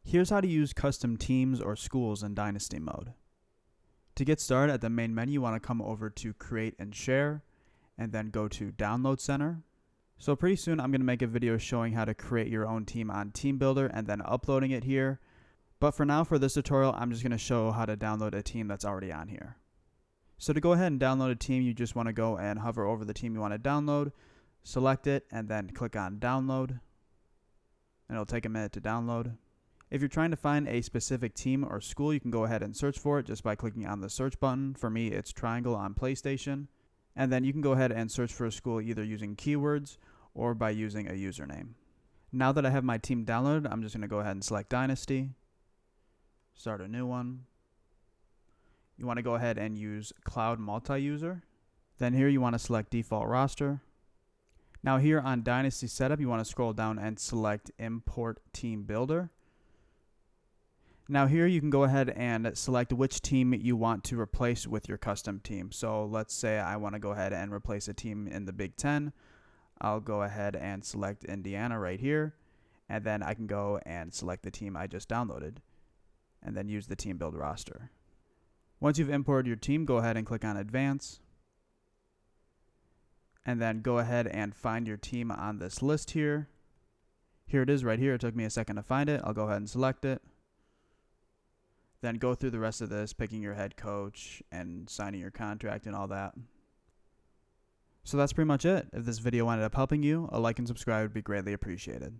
Here's how to use custom teams or schools in Dynasty mode. To get started, at the main menu, you want to come over to Create and Share, and then go to Download Center. So pretty soon I'm going to make a video showing how to create your own team on Team Builder and then uploading it here. But for now, for this tutorial, I'm just going to show how to download a team that's already on here. So to go ahead and download a team, you just want to go and hover over the team you want to download, select it, and then click on Download. And it'll take a minute to download. If you're trying to find a specific team or school, you can go ahead and search for it just by clicking on the search button. For me, it's triangle on PlayStation. And then you can go ahead and search for a school either using keywords or by using a username. Now that I have my team downloaded, I'm just going to go ahead and select Dynasty. Start a new one. You want to go ahead and use Cloud Multi-User. Then here you want to select Default Roster. Now here on Dynasty Setup, you want to scroll down and select Import Team Builder. Now here you can go ahead and select which team you want to replace with your custom team. So let's say I want to go ahead and replace a team in the Big Ten. I'll go ahead and select Indiana right here. And then I can go and select the team I just downloaded. And then use the Team Build roster. Once you've imported your team, go ahead and click on Advance. And then go ahead and find your team on this list here. Here it is right here. It took me a second to find it. I'll go ahead and select it. Then go through the rest of this, picking your head coach and signing your contract and all that. So that's pretty much it. If this video ended up helping you, a like and subscribe would be greatly appreciated.